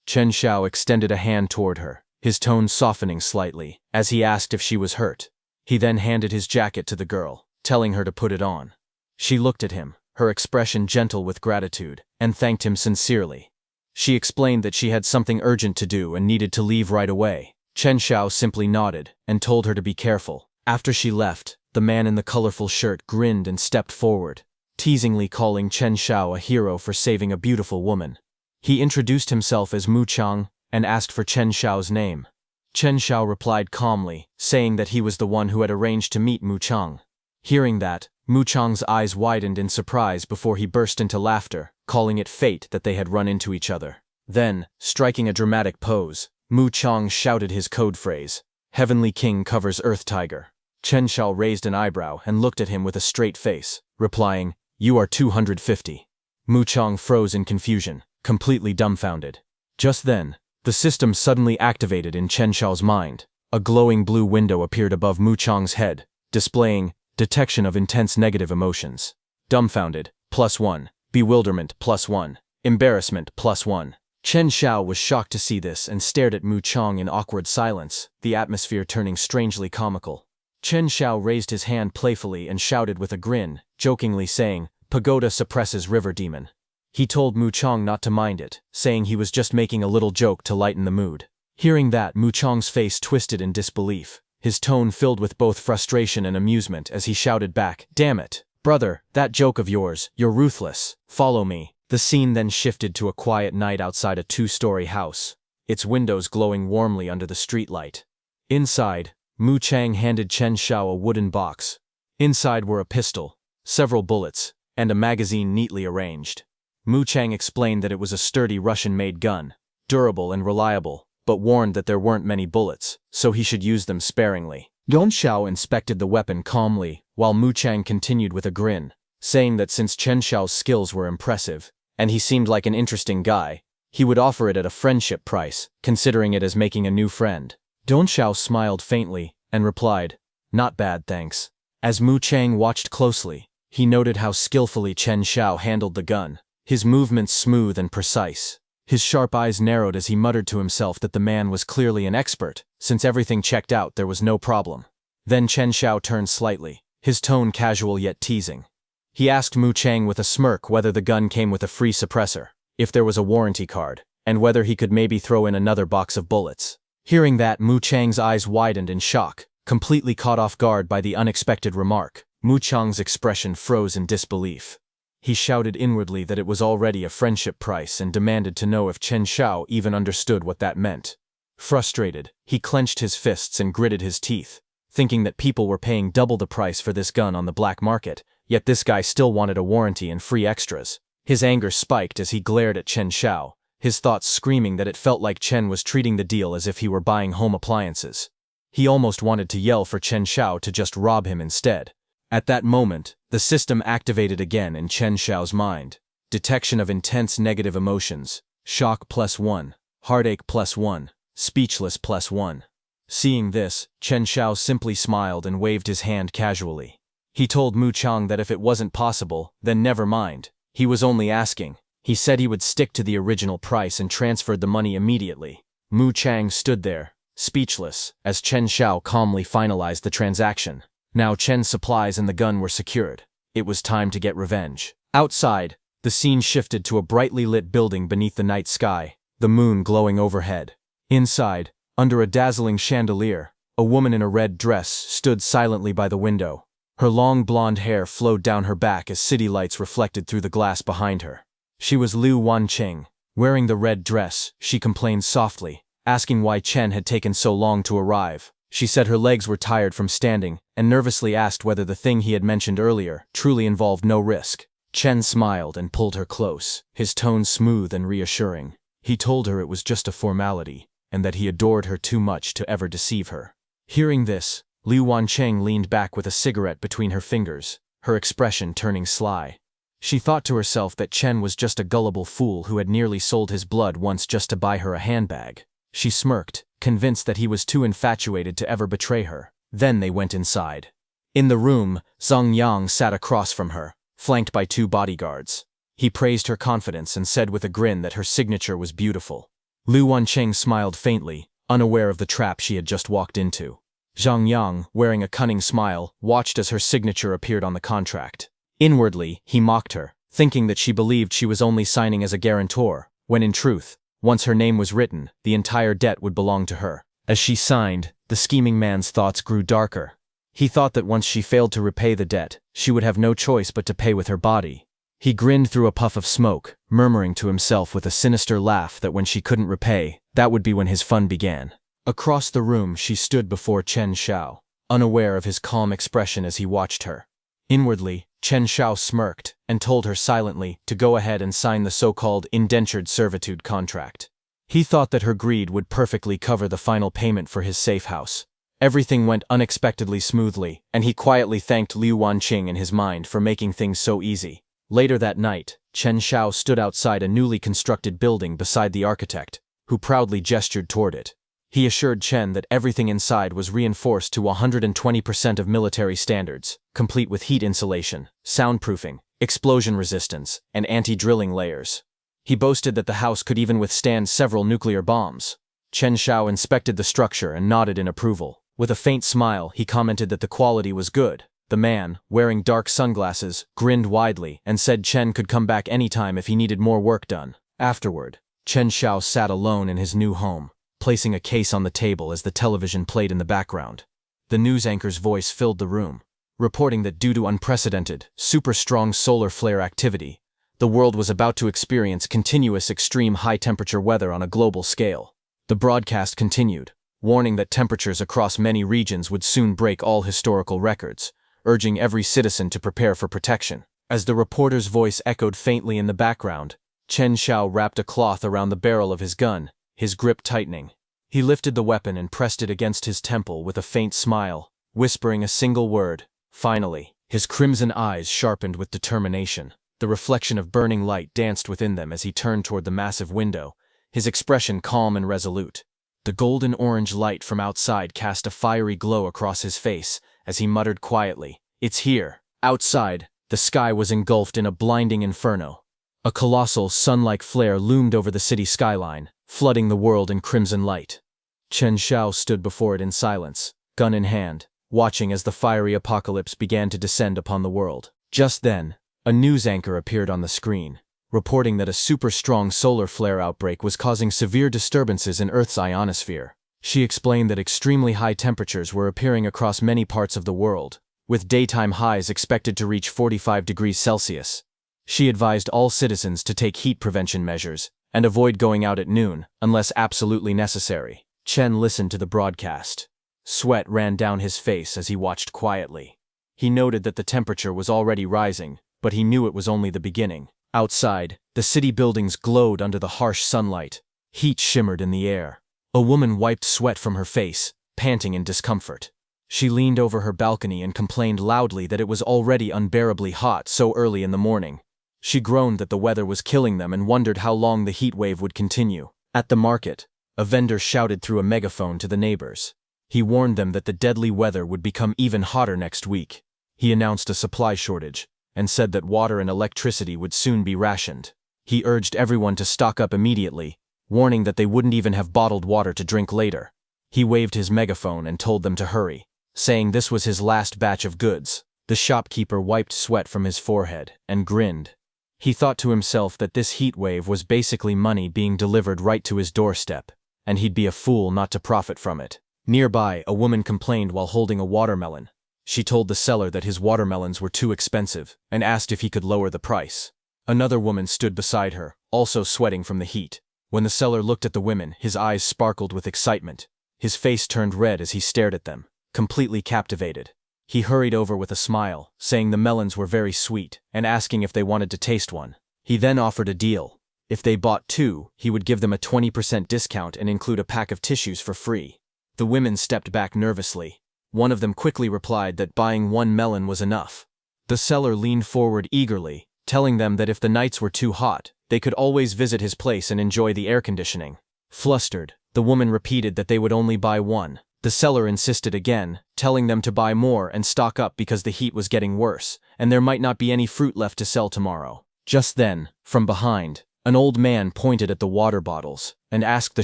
Chen Xiao extended a hand toward her, his tone softening slightly, as he asked if she was hurt. He then handed his jacket to the girl, telling her to put it on. She looked at him, her expression gentle with gratitude, and thanked him sincerely. She explained that she had something urgent to do and needed to leave right away. Chen Xiao simply nodded and told her to be careful. After she left, the man in the colorful shirt grinned and stepped forward, teasingly calling Chen Xiao a hero for saving a beautiful woman. He introduced himself as Mu Chang and asked for Chen Xiao's name. Chen Xiao replied calmly, saying that he was the one who had arranged to meet Mu Chang. Hearing that, Mu Chang's eyes widened in surprise before he burst into laughter, calling it fate that they had run into each other. Then, striking a dramatic pose, Mu Chang shouted his code phrase, "Heavenly King covers Earth Tiger." Chen Shao raised an eyebrow and looked at him with a straight face, replying, "You are 250. Mu Chang froze in confusion, completely dumbfounded. Just then, the system suddenly activated in Chen Shao's mind. A glowing blue window appeared above Mu Chang's head, displaying detection of intense negative emotions. Dumbfounded, +1. Bewilderment, +1. Embarrassment, +1. Chen Shao was shocked to see this and stared at Mu Chang in awkward silence, the atmosphere turning strangely comical. Chen Shao raised his hand playfully and shouted with a grin, jokingly saying, "Pagoda suppresses river demon." He told Mu Chang not to mind it, saying he was just making a little joke to lighten the mood. Hearing that, Mu Chang's face twisted in disbelief, his tone filled with both frustration and amusement as he shouted back, "Damn it, brother, that joke of yours, you're ruthless, follow me." The scene then shifted to a quiet night outside a 2-story house, its windows glowing warmly under the streetlight. Inside, Mu Chang handed Chen Shao a wooden box. Inside were a pistol, several bullets, and a magazine neatly arranged. Mu Chang explained that it was a sturdy Russian-made gun, durable and reliable, but warned that there weren't many bullets, so he should use them sparingly. Chen Shao inspected the weapon calmly, while Mu Chang continued with a grin, saying that since Chen Shao's skills were impressive, and he seemed like an interesting guy, he would offer it at a friendship price, considering it as making a new friend. Chen Shao smiled faintly and replied, "Not bad, thanks." As Mu Chang watched closely, he noted how skillfully Chen Shao handled the gun, his movements smooth and precise. His sharp eyes narrowed as he muttered to himself that the man was clearly an expert. Since everything checked out, there was no problem. Then Chen Shao turned slightly, his tone casual yet teasing. He asked Mu Chang with a smirk whether the gun came with a free suppressor, if there was a warranty card, and whether he could maybe throw in another box of bullets. Hearing that, Mu Chang's eyes widened in shock, completely caught off guard by the unexpected remark. Mu Chang's expression froze in disbelief. He shouted inwardly that it was already a friendship price and demanded to know if Chen Shao even understood what that meant. Frustrated, he clenched his fists and gritted his teeth, thinking that people were paying double the price for this gun on the black market, yet this guy still wanted a warranty and free extras. His anger spiked as he glared at Chen Shao, his thoughts screaming that it felt like Chen was treating the deal as if he were buying home appliances. He almost wanted to yell for Chen Shao to just rob him instead. At that moment, the system activated again in Chen Shao's mind. Detection of intense negative emotions, shock +1, heartache +1, speechless +1. Seeing this, Chen Shao simply smiled and waved his hand casually. He told Mu Chang that if it wasn't possible, then never mind. He was only asking. He said he would stick to the original price and transferred the money immediately. Mu Chang stood there, speechless, as Chen Shao calmly finalized the transaction. Now Chen's supplies and the gun were secured. It was time to get revenge. Outside, the scene shifted to a brightly lit building beneath the night sky, the moon glowing overhead. Inside, under a dazzling chandelier, a woman in a red dress stood silently by the window. Her long blonde hair flowed down her back as city lights reflected through the glass behind her. She was Lu Wanqing. Wearing the red dress, she complained softly, asking why Chen had taken so long to arrive. She said her legs were tired from standing, and nervously asked whether the thing he had mentioned earlier truly involved no risk. Chen smiled and pulled her close, his tone smooth and reassuring. He told her it was just a formality, and that he adored her too much to ever deceive her. Hearing this, Lu Wanqing leaned back with a cigarette between her fingers, her expression turning sly. She thought to herself that Chen was just a gullible fool who had nearly sold his blood once just to buy her a handbag. She smirked, convinced that he was too infatuated to ever betray her. Then they went inside. In the room, Zhang Yang sat across from her, flanked by 2 bodyguards. He praised her confidence and said with a grin that her signature was beautiful. Lu Wanqing smiled faintly, unaware of the trap she had just walked into. Zhang Yang, wearing a cunning smile, watched as her signature appeared on the contract. Inwardly, he mocked her, thinking that she believed she was only signing as a guarantor, when in truth, once her name was written, the entire debt would belong to her. As she signed, the scheming man's thoughts grew darker. He thought that once she failed to repay the debt, she would have no choice but to pay with her body. He grinned through a puff of smoke, murmuring to himself with a sinister laugh that when she couldn't repay, that would be when his fun began. Across the room, she stood before Chen Shao, unaware of his calm expression as he watched her. Inwardly, Chen Shao smirked and told her silently to go ahead and sign the so-called indentured servitude contract. He thought that her greed would perfectly cover the final payment for his safe house, Everything went unexpectedly smoothly, and he quietly thanked Lu Wanqing in his mind for making things so easy. Later that night, Chen Xiao stood outside a newly constructed building beside the architect, who proudly gestured toward it. He assured Chen that everything inside was reinforced to 120% of military standards, complete with heat insulation, soundproofing, explosion resistance, and anti-drilling layers. He boasted that the house could even withstand several nuclear bombs. Chen Xiao inspected the structure and nodded in approval. With a faint smile, he commented that the quality was good. The man, wearing dark sunglasses, grinned widely and said Chen could come back anytime if he needed more work done. Afterward, Chen Xiao sat alone in his new home, placing a case on the table as the television played in the background. The news anchor's voice filled the room, reporting that due to unprecedented, super-strong solar flare activity, the world was about to experience continuous extreme high-temperature weather on a global scale. The broadcast continued, warning that temperatures across many regions would soon break all historical records, urging every citizen to prepare for protection. As the reporter's voice echoed faintly in the background, Chen Xiao wrapped a cloth around the barrel of his gun, his grip tightening. He lifted the weapon and pressed it against his temple with a faint smile, whispering a single word, "Finally." His crimson eyes sharpened with determination. The reflection of burning light danced within them as he turned toward the massive window, his expression calm and resolute. The golden-orange light from outside cast a fiery glow across his face as he muttered quietly, "It's here." Outside, the sky was engulfed in a blinding inferno. A colossal, sun-like flare loomed over the city skyline, flooding the world in crimson light. Chen Xiao stood before it in silence, gun in hand, watching as the fiery apocalypse began to descend upon the world. Just then, a news anchor appeared on the screen, reporting that a super-strong solar flare outbreak was causing severe disturbances in Earth's ionosphere. She explained that extremely high temperatures were appearing across many parts of the world, with daytime highs expected to reach 45 degrees Celsius. She advised all citizens to take heat prevention measures and avoid going out at noon unless absolutely necessary. Chen listened to the broadcast. Sweat ran down his face as he watched quietly. He noted that the temperature was already rising, but he knew it was only the beginning. Outside, the city buildings glowed under the harsh sunlight. Heat shimmered in the air. A woman wiped sweat from her face, panting in discomfort. She leaned over her balcony and complained loudly that it was already unbearably hot so early in the morning. She groaned that the weather was killing them and wondered how long the heat wave would continue. At the market, a vendor shouted through a megaphone to the neighbors. He warned them that the deadly weather would become even hotter next week. He announced a supply shortage and said that water and electricity would soon be rationed. He urged everyone to stock up immediately, warning that they wouldn't even have bottled water to drink later. He waved his megaphone and told them to hurry, saying this was his last batch of goods. The shopkeeper wiped sweat from his forehead and grinned. He thought to himself that this heat wave was basically money being delivered right to his doorstep, and he'd be a fool not to profit from it. Nearby, a woman complained while holding a watermelon. She told the seller that his watermelons were too expensive and asked if he could lower the price. Another woman stood beside her, also sweating from the heat. When the seller looked at the women, his eyes sparkled with excitement. His face turned red as he stared at them, completely captivated. He hurried over with a smile, saying the melons were very sweet, and asking if they wanted to taste one. He then offered a deal. If they bought 2, he would give them a 20% discount and include a pack of tissues for free. The women stepped back nervously. One of them quickly replied that buying 1 melon was enough. The seller leaned forward eagerly, telling them that if the nights were too hot, they could always visit his place and enjoy the air conditioning. Flustered, the woman repeated that they would only buy 1. The seller insisted again, telling them to buy more and stock up because the heat was getting worse, and there might not be any fruit left to sell tomorrow. Just then, from behind, an old man pointed at the water bottles and asked the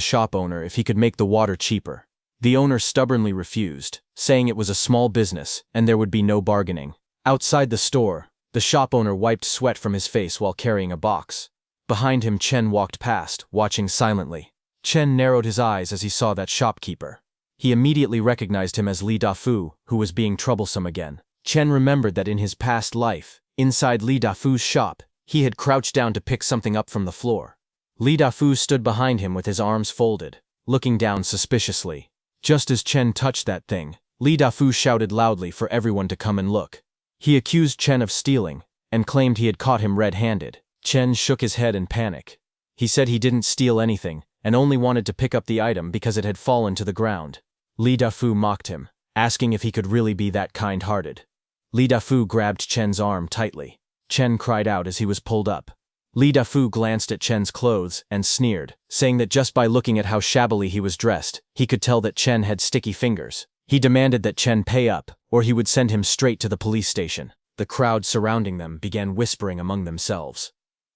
shop owner if he could make the water cheaper. The owner stubbornly refused, saying it was a small business and there would be no bargaining. Outside the store, the shop owner wiped sweat from his face while carrying a box. Behind him, Chen walked past, watching silently. Chen narrowed his eyes as he saw that shopkeeper. He immediately recognized him as Li Dafu, who was being troublesome again. Chen remembered that in his past life, inside Li Dafu's shop, he had crouched down to pick something up from the floor. Li Dafu stood behind him with his arms folded, looking down suspiciously. Just as Chen touched that thing, Li Dafu shouted loudly for everyone to come and look. He accused Chen of stealing, and claimed he had caught him red-handed. Chen shook his head in panic. He said he didn't steal anything, and only wanted to pick up the item because it had fallen to the ground. Li Dafu mocked him, asking if he could really be that kind-hearted. Li Dafu grabbed Chen's arm tightly. Chen cried out as he was pulled up. Li Dafu glanced at Chen's clothes and sneered, saying that just by looking at how shabbily he was dressed, he could tell that Chen had sticky fingers. He demanded that Chen pay up, or he would send him straight to the police station. The crowd surrounding them began whispering among themselves.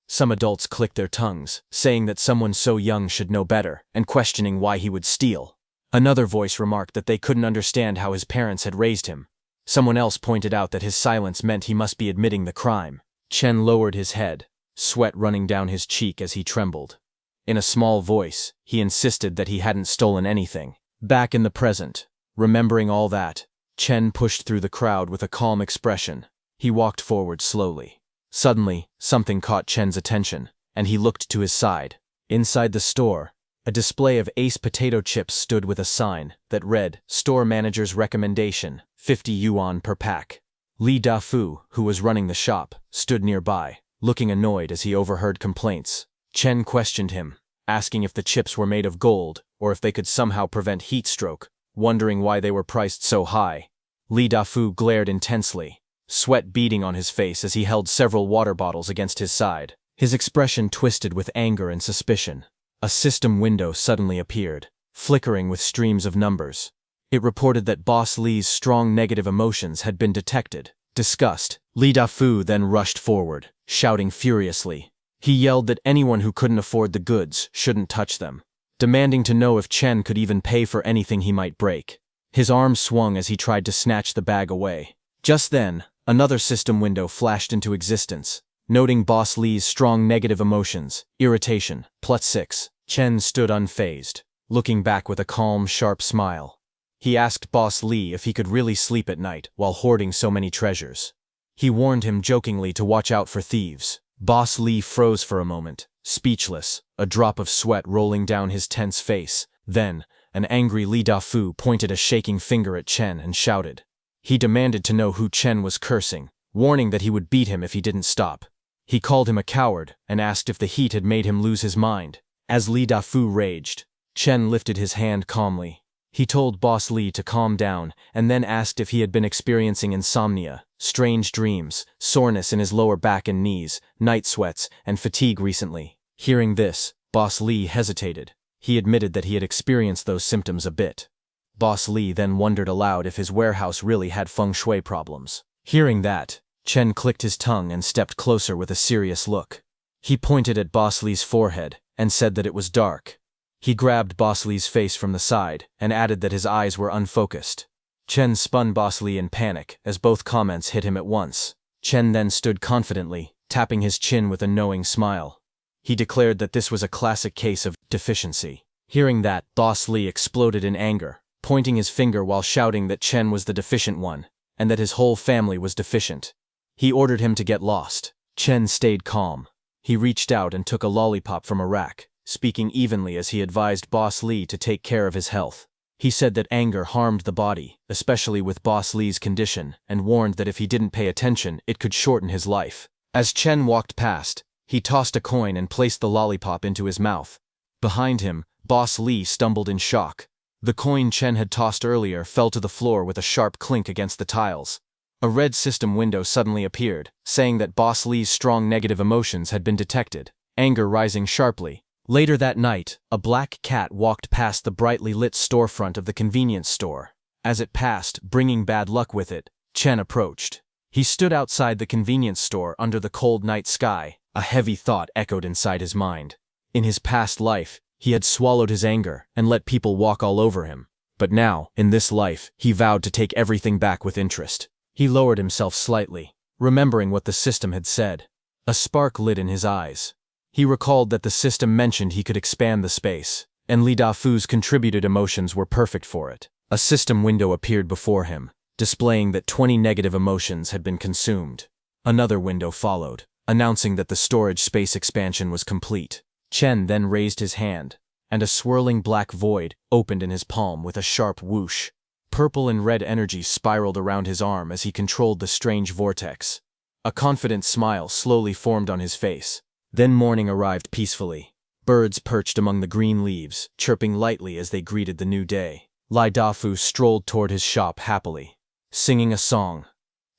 Some adults clicked their tongues, saying that someone so young should know better, and questioning why he would steal. Another voice remarked that they couldn't understand how his parents had raised him. Someone else pointed out that his silence meant he must be admitting the crime. Chen lowered his head, sweat running down his cheek as he trembled. In a small voice, he insisted that he hadn't stolen anything. Back in the present, remembering all that, Chen pushed through the crowd with a calm expression. He walked forward slowly. Suddenly, something caught Chen's attention, and he looked to his side. Inside the store, a display of Ace potato chips stood with a sign that read, "Store Manager's Recommendation, 50 yuan per pack." Li Dafu, who was running the shop, stood nearby, looking annoyed as he overheard complaints. Chen questioned him, asking if the chips were made of gold or if they could somehow prevent heat stroke, wondering why they were priced so high. Li Dafu glared intensely, sweat beading on his face as he held several water bottles against his side. His expression twisted with anger and suspicion. A system window suddenly appeared, flickering with streams of numbers. It reported that Boss Li's strong negative emotions had been detected. Disgust, Li Dafu then rushed forward, shouting furiously. He yelled that anyone who couldn't afford the goods shouldn't touch them, demanding to know if Chen could even pay for anything he might break. His arm swung as he tried to snatch the bag away. Just then, another system window flashed into existence, noting Boss Li's strong negative emotions, irritation, +6. Chen stood unfazed, looking back with a calm, sharp smile. He asked Boss Li if he could really sleep at night while hoarding so many treasures. He warned him jokingly to watch out for thieves. Boss Li froze for a moment, speechless, a drop of sweat rolling down his tense face. Then, an angry Li Dafu pointed a shaking finger at Chen and shouted. He demanded to know who Chen was cursing, warning that he would beat him if he didn't stop. He called him a coward and asked if the heat had made him lose his mind. As Li Dafu raged, Chen lifted his hand calmly. He told Boss Li to calm down and then asked if he had been experiencing insomnia, strange dreams, soreness in his lower back and knees, night sweats, and fatigue recently. Hearing this, Boss Li hesitated. He admitted that he had experienced those symptoms a bit. Boss Li then wondered aloud if his warehouse really had feng shui problems. Hearing that, Chen clicked his tongue and stepped closer with a serious look. He pointed at Boss Li's forehead and said that it was dark. He grabbed Boss Li's face from the side and added that his eyes were unfocused. Chen spun Boss Li in panic as both comments hit him at once. Chen then stood confidently, tapping his chin with a knowing smile. He declared that this was a classic case of deficiency. Hearing that, Boss Li exploded in anger, pointing his finger while shouting that Chen was the deficient one, and that his whole family was deficient. He ordered him to get lost. Chen stayed calm. He reached out and took a lollipop from a rack, speaking evenly as he advised Boss Li to take care of his health. He said that anger harmed the body, especially with Boss Li's condition, and warned that if he didn't pay attention, it could shorten his life. As Chen walked past, he tossed a coin and placed the lollipop into his mouth. Behind him, Boss Li stumbled in shock. The coin Chen had tossed earlier fell to the floor with a sharp clink against the tiles. A red system window suddenly appeared, saying that Boss Li's strong negative emotions had been detected, anger rising sharply. Later that night, a black cat walked past the brightly lit storefront of the convenience store. As it passed, bringing bad luck with it, Chen approached. He stood outside the convenience store under the cold night sky. A heavy thought echoed inside his mind. In his past life, he had swallowed his anger and let people walk all over him. But now, in this life, he vowed to take everything back with interest. He lowered himself slightly, remembering what the system had said. A spark lit in his eyes. He recalled that the system mentioned he could expand the space, and Li Dafu's contributed emotions were perfect for it. A system window appeared before him, displaying that 20 negative emotions had been consumed. Another window followed, announcing that the storage space expansion was complete. Chen then raised his hand, and a swirling black void opened in his palm with a sharp whoosh. Purple and red energy spiraled around his arm as he controlled the strange vortex. A confident smile slowly formed on his face. Then morning arrived peacefully. Birds perched among the green leaves, chirping lightly as they greeted the new day. Lai Dafu strolled toward his shop happily, singing a song.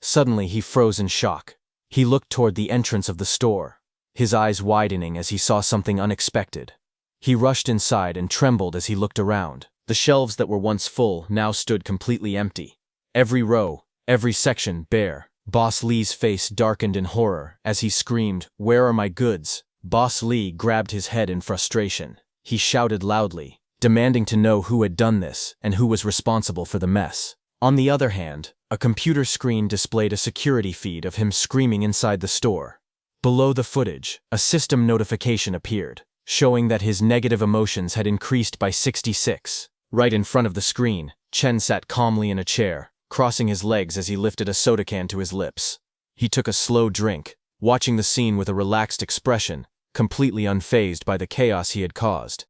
Suddenly he froze in shock. He looked toward the entrance of the store, his eyes widening as he saw something unexpected. He rushed inside and trembled as he looked around. The shelves that were once full now stood completely empty. Every row, every section bare. Boss Li's face darkened in horror as he screamed, "Where are my goods?" Boss Li grabbed his head in frustration. He shouted loudly, demanding to know who had done this and who was responsible for the mess. On the other hand, a computer screen displayed a security feed of him screaming inside the store. Below the footage, a system notification appeared, showing that his negative emotions had increased by 66. Right in front of the screen, Chen sat calmly in a chair, crossing his legs as he lifted a soda can to his lips. He took a slow drink, watching the scene with a relaxed expression, completely unfazed by the chaos he had caused.